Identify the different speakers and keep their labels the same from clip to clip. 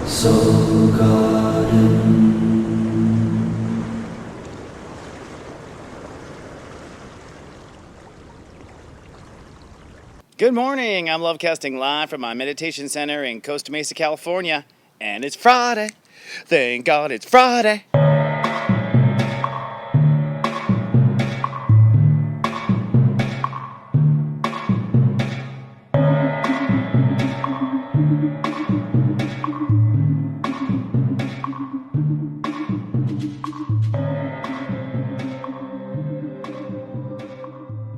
Speaker 1: Soul Garden.
Speaker 2: Good morning. I'm Lovecasting live from my meditation center in Costa Mesa, California, and it's Friday. Thank God it's Friday.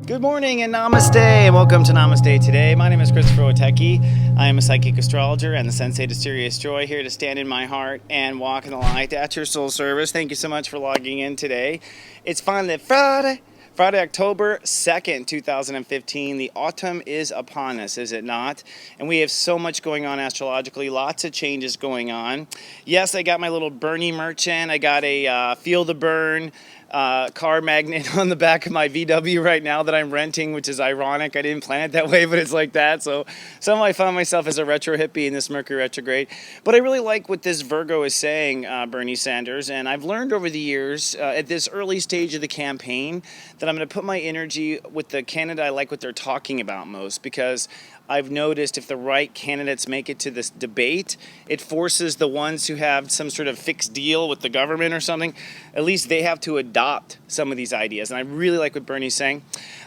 Speaker 2: Good morning and Namaste, and welcome to Namaste today. My name is Christopher Oteki. I am a psychic astrologer and the Sensei to Serious Joy, here to stand in my heart and walk in the light at your soul service. Thank you so much for logging in today. It's finally Friday, October 2nd, 2015. The autumn is upon us, is it not? And we have so much going on astrologically, lots of changes going on. Yes, I got my little Bernie merchant. I got a Feel the Burn car magnet on the back of my VW right now that I'm renting, which is ironic. I didn't plan it that way, but it's like that. So somehow I found myself as a retro hippie in this Mercury retrograde. But I really like what this Virgo is saying, Bernie Sanders. And I've learned over the years, at this early stage of the campaign, that I'm going to put my energy with the candidate I like what they're talking about most, because I've noticed if the right candidates make it to this debate, it forces the ones who have some sort of fixed deal with the government or something, at least they have to adopt some of these ideas. And I really like what Bernie's saying.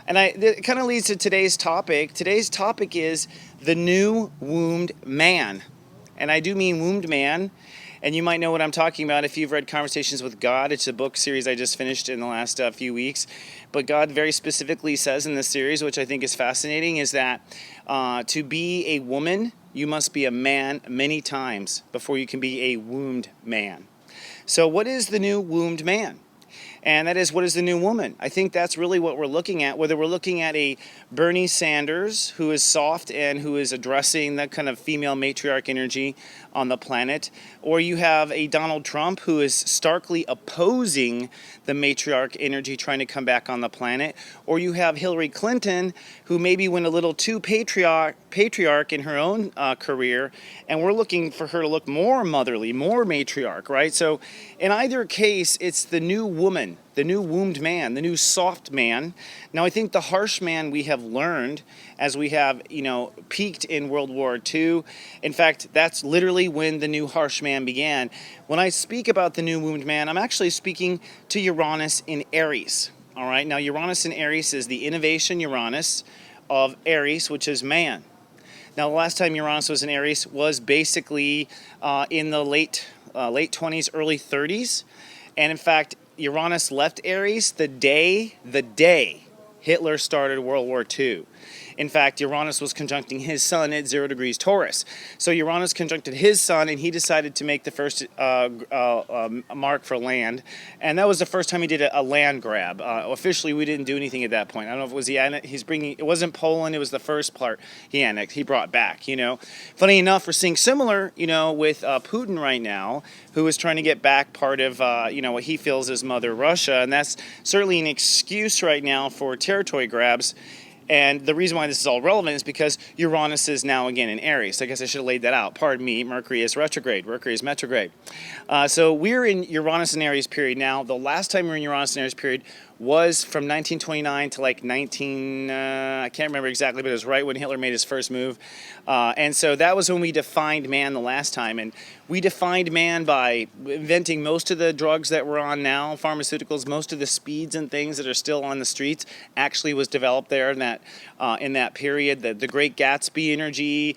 Speaker 2: And it kind of leads to today's topic. Today's topic is the new wombed man. And I do mean wombed man. And you might know what I'm talking about if you've read Conversations with God. It's a book series I just finished in the last few weeks. But God very specifically says in this series, which I think is fascinating, is that to be a woman, you must be a man many times before you can be a wombed man. So what is the new wombed man? And that is, what is the new woman? I think that's really what we're looking at, whether we're looking at a Bernie Sanders who is soft and who is addressing that kind of female matriarch energy on the planet, or you have a Donald Trump who is starkly opposing the matriarch energy trying to come back on the planet, or you have Hillary Clinton who maybe went a little too patriarch in her own career, and we're looking for her to look more motherly, more matriarch, right? So in either case, it's the new woman, the new wombed man, the new soft man. Now, I think the harsh man we have learned as we have, peaked in World War II. In fact, that's literally when the new harsh man began. When I speak about the new wombed man, I'm actually speaking to Uranus in Aries. All right, now Uranus in Aries is the innovation Uranus of Aries, which is man. Now, the last time Uranus was in Aries was basically in the late 20s, early 30s. And in fact, Uranus left Aries the day Hitler started World War II. In fact, Uranus was conjuncting his sun at 0 degrees Taurus. So Uranus conjuncted his sun, and he decided to make the first mark for land. And that was the first time he did a land grab. Officially, we didn't do anything at that point. I don't know if it was it wasn't Poland, it was the first part he annexed, he brought back, Funny enough, we're seeing similar, with Putin right now, who is trying to get back part of, what he feels is Mother Russia. And that's certainly an excuse right now for territory grabs. And the reason why this is all relevant is because Uranus is now again in Aries. I guess I should have laid that out. Pardon me, Mercury is retrograde. Mercury is retrograde. So we're in Uranus and Aries period now. The last time we were in Uranus and Aries period was from 1929 to like I can't remember exactly, but it was right when Hitler made his first move. And so that was when we defined man the last time. And we defined man by inventing most of the drugs that we're on now, pharmaceuticals, most of the speeds and things that are still on the streets actually was developed there in that period. The Great Gatsby energy,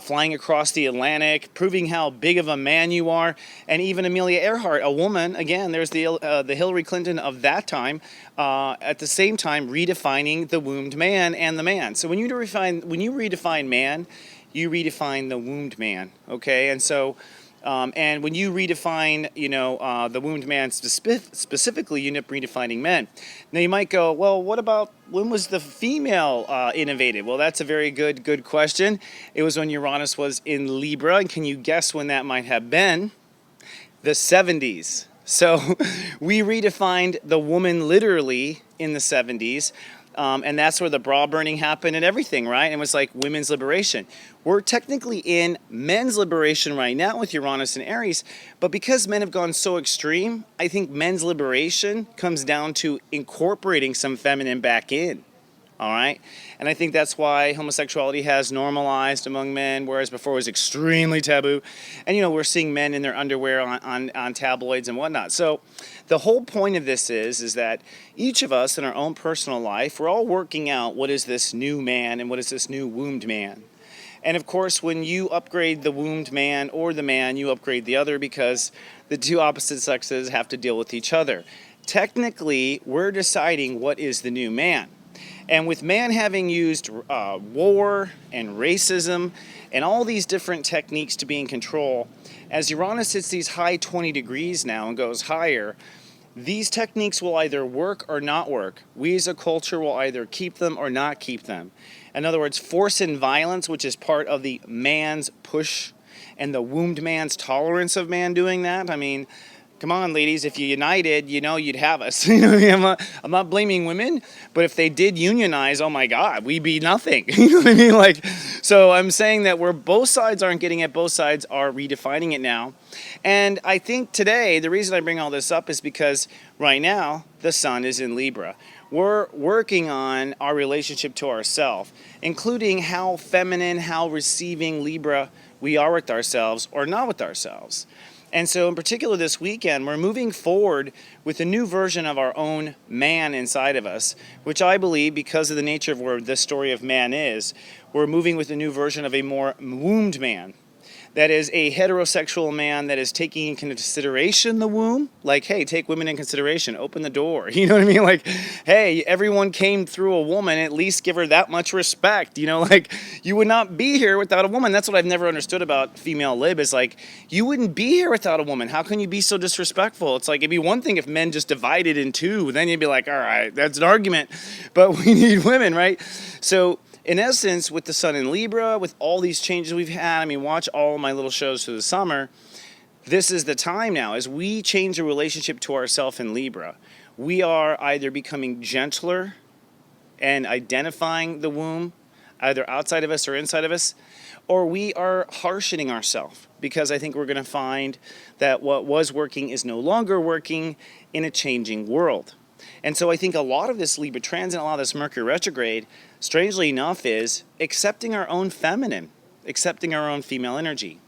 Speaker 2: flying across the Atlantic, proving how big of a man you are, and even Amelia Earhart, a woman, again, there's the Hillary Clinton of that time, at the same time redefining the wombed man and the man. So when you redefine man, you redefine the wombed man, okay? And so and when you redefine, the wombed man specifically, you end up redefining men. Now you might go, well, what about when was the female innovated? Well, that's a very good question. It was when Uranus was in Libra, and can you guess when that might have been? The 70s. So we redefined the woman literally in the 70s. And that's where the bra burning happened and everything, right? And it was like women's liberation. We're technically in men's liberation right now with Uranus and Aries, but because men have gone so extreme, I think men's liberation comes down to incorporating some feminine back in. All right. And I think that's why homosexuality has normalized among men, whereas before it was extremely taboo. And, we're seeing men in their underwear on tabloids and whatnot. So the whole point of this is that each of us in our own personal life, we're all working out what is this new man and what is this new wombed man. And of course, when you upgrade the wombed man or the man, you upgrade the other because the two opposite sexes have to deal with each other. Technically, we're deciding what is the new man. And with man having used war and racism and all these different techniques to be in control, as Uranus hits these high 20 degrees now and goes higher, these techniques will either work or not work. We as a culture will either keep them or not keep them. In other words, force and violence, which is part of the man's push and the wombed man's tolerance of man doing that. I mean, come on, ladies, if you united, you'd have us. I'm not blaming women, but if they did unionize, oh my God, we'd be nothing. You know what I mean? So I'm saying that where both sides aren't getting it, both sides are redefining it now. And I think today, the reason I bring all this up is because right now, the sun is in Libra. We're working on our relationship to ourselves, including how feminine, how receiving Libra we are with ourselves or not with ourselves. And so in particular this weekend, we're moving forward with a new version of our own man inside of us, which I believe, because of the nature of where the story of man is, we're moving with a new version of a more wombed man. That is a heterosexual man that is taking in consideration the womb. Like, hey, take women in consideration. Open the door. You know what I mean? Like, hey, everyone came through a woman. At least give her that much respect. You would not be here without a woman. That's what I've never understood about female lib is like, you wouldn't be here without a woman. How can you be so disrespectful? It's like, it'd be one thing if men just divided in two. Then you'd be like, all right, that's an argument. But we need women, right? So in essence, with the sun in Libra, with all these changes we've had, watch all my little shows through the summer. This is the time now as we change the relationship to ourselves in Libra. We are either becoming gentler and identifying the womb, either outside of us or inside of us, or we are harshening ourselves because I think we're going to find that what was working is no longer working in a changing world. And so I think a lot of this Libra transit, a lot of this Mercury retrograde, strangely enough, is accepting our own feminine, accepting our own female energy.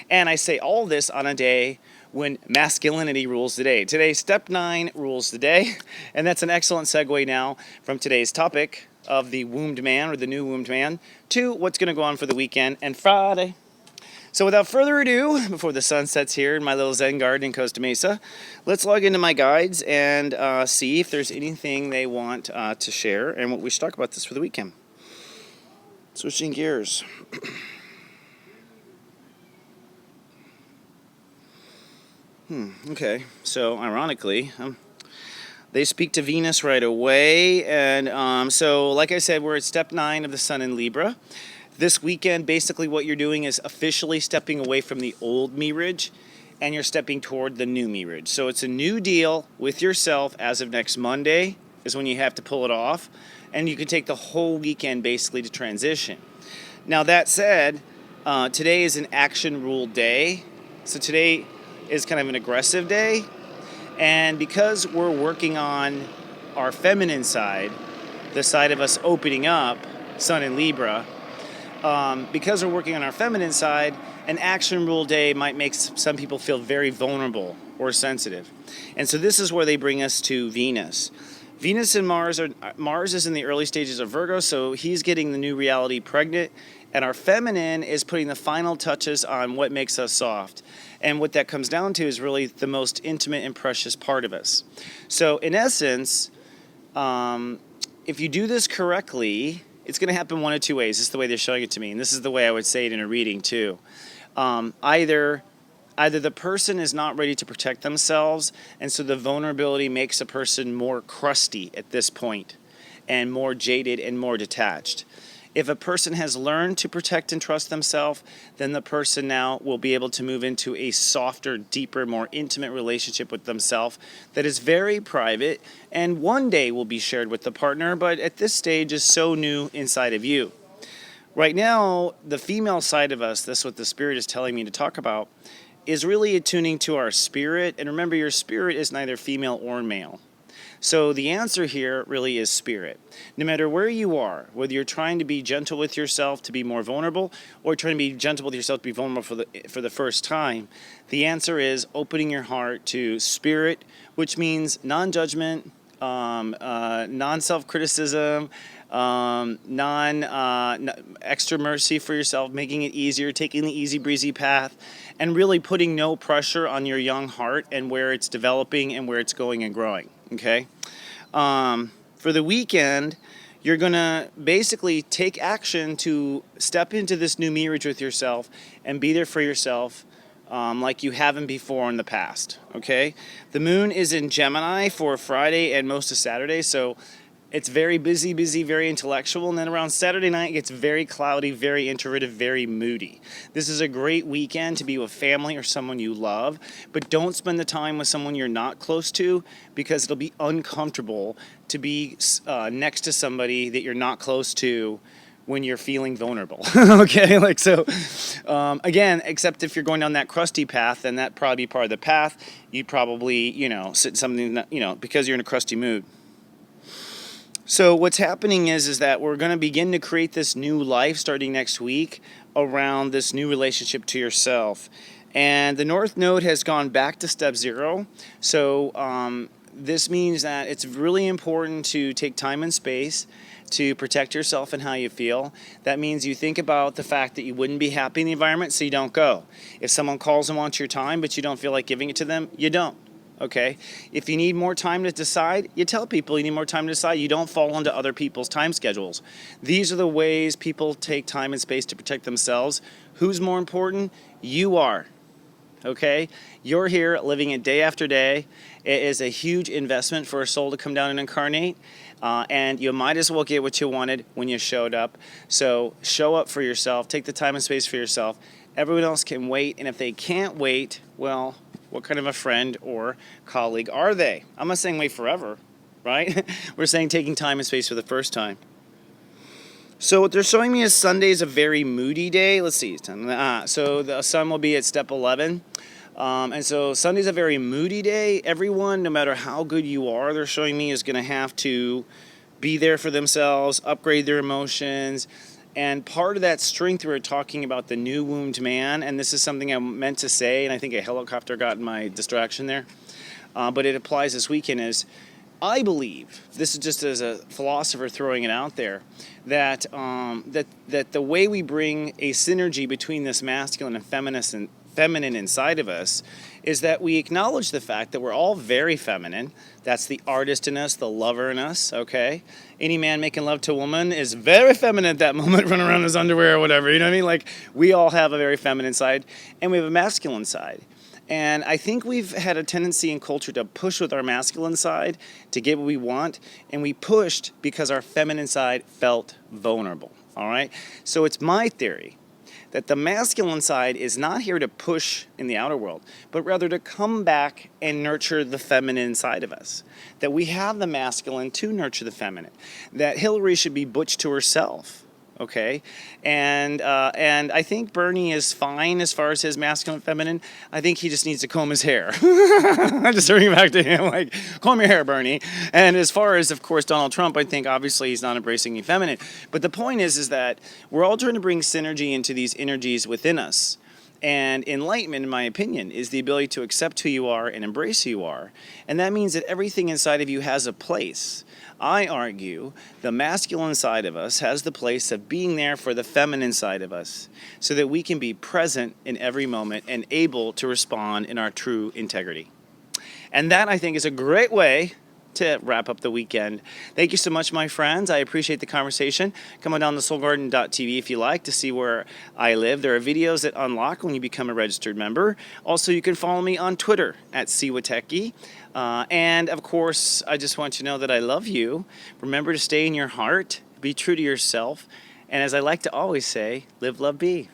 Speaker 2: And I say all this on a day when masculinity rules the day. Today, step 9 rules the day. And that's an excellent segue now from today's topic of the wombed man or the new wombed man to what's going to go on for the weekend and Friday. So without further ado, before the sun sets here in my little Zen garden in Costa Mesa, let's log into my guides and see if there's anything they want to share and what we should talk about this for the weekend. Switching gears. Okay, so ironically, they speak to Venus right away. And so like I said, we're at step 9 of the sun in Libra. This weekend, basically what you're doing is officially stepping away from the old mirage and you're stepping toward the new mirage. So it's a new deal with yourself as of next Monday is when you have to pull it off. And you can take the whole weekend basically to transition. Now that said, today is an action rule day. So today is kind of an aggressive day. And because we're working on our feminine side, the side of us opening up, sun in Libra, because we're working on our feminine side, an action rule day might make some people feel very vulnerable or sensitive. And so this is where they bring us to Venus. Venus and Mars is in the early stages of Virgo, so he's getting the new reality pregnant. And our feminine is putting the final touches on what makes us soft. And what that comes down to is really the most intimate and precious part of us. So in essence, if you do this correctly, it's going to happen one of two ways. This is the way they're showing it to me, and this is the way I would say it in a reading too. Either the person is not ready to protect themselves, and so the vulnerability makes a person more crusty at this point, and more jaded and more detached. If a person has learned to protect and trust themselves, then the person now will be able to move into a softer, deeper, more intimate relationship with themselves that is very private and one day will be shared with the partner, but at this stage is so new inside of you. Right now, the female side of us, that's what the spirit is telling me to talk about, is really attuning to our spirit. And remember, your spirit is neither female or male. So the answer here really is spirit. No matter where you are, whether you're trying to be gentle with yourself to be more vulnerable, or trying to be gentle with yourself to be vulnerable for the first time, the answer is opening your heart to spirit, which means non-judgment, non-self-criticism, extra mercy for yourself, making it easier, taking the easy breezy path, and really putting no pressure on your young heart and where it's developing and where it's going and growing. Okay. For the weekend, you're going to basically take action to step into this new marriage with yourself and be there for yourself like you haven't before in the past. Okay. The moon is in Gemini for Friday and most of Saturday, so it's very busy, very intellectual, and then around Saturday night it gets very cloudy, very introverted, very moody. This is a great weekend to be with family or someone you love, but don't spend the time with someone you're not close to, because it'll be uncomfortable to be next to somebody that you're not close to when you're feeling vulnerable. Okay, like so. Again, except if you're going down that crusty path, then that probably be part of the path. You'd probably, sit something, because you're in a crusty mood. So what's happening is that we're going to begin to create this new life starting next week around this new relationship to yourself. And the North Node has gone back to step 0. So this means that it's really important to take time and space to protect yourself and how you feel. That means you think about the fact that you wouldn't be happy in the environment, so you don't go. If someone calls and wants your time, but you don't feel like giving it to them, you don't. Okay, if you need more time to decide, you tell people you need more time to decide. You don't fall into other people's time schedules. These are the ways people take time and space to protect themselves. Who's more important? You are. Okay, you're here living it day after day. It is a huge investment for a soul to come down and incarnate. And you might as well get what you wanted when you showed up. So show up for yourself. Take the time and space for yourself. Everyone else can wait. And if they can't wait, well, what kind of a friend or colleague are they? I'm not saying wait forever, right? We're saying taking time and space for the first time. So what they're showing me is Sunday is a very moody day. Let's see. So the sun will be at step 11. And so Sunday's a very moody day. Everyone, no matter how good you are, they're showing me is going to have to be there for themselves, upgrade their emotions. And part of that strength, we were talking about the new wombed man, and this is something I meant to say, and I think a helicopter got in my distraction there, but it applies this weekend, is I believe, this is just as a philosopher throwing it out there, that that the way we bring a synergy between this masculine and feminine inside of us is that we acknowledge the fact that we're all very feminine. That's the artist in us, the lover in us, okay? Any man making love to a woman is very feminine at that moment, running around in his underwear or whatever, you know what I mean? Like, we all have a very feminine side, and we have a masculine side. And I think we've had a tendency in culture to push with our masculine side to get what we want, and we pushed because our feminine side felt vulnerable, all right? So it's my theory that the masculine side is not here to push in the outer world, but rather to come back and nurture the feminine side of us. That we have the masculine to nurture the feminine. That Hillary should be butch to herself, okay? And I think Bernie is fine as far as his masculine and feminine. I think he just needs to comb his hair. I'm just turning back to him, like, comb your hair, Bernie. And as far as, of course, Donald Trump, I think obviously he's not embracing the feminine. But the point is that we're all trying to bring synergy into these energies within us. And enlightenment, in my opinion, is the ability to accept who you are and embrace who you are. And that means that everything inside of you has a place. I argue the masculine side of us has the place of being there for the feminine side of us so that we can be present in every moment and able to respond in our true integrity. And that, I think, is a great way to wrap up the weekend. Thank you so much, my friends. I appreciate the conversation. Come on down to soulgarden.tv if you like to see where I live. There are videos that unlock when you become a registered member. Also, you can follow me on Twitter at Siwateki. And of course, I just want you to know that I love you. Remember to stay in your heart, be true to yourself, And as I like to always say, live, love, be.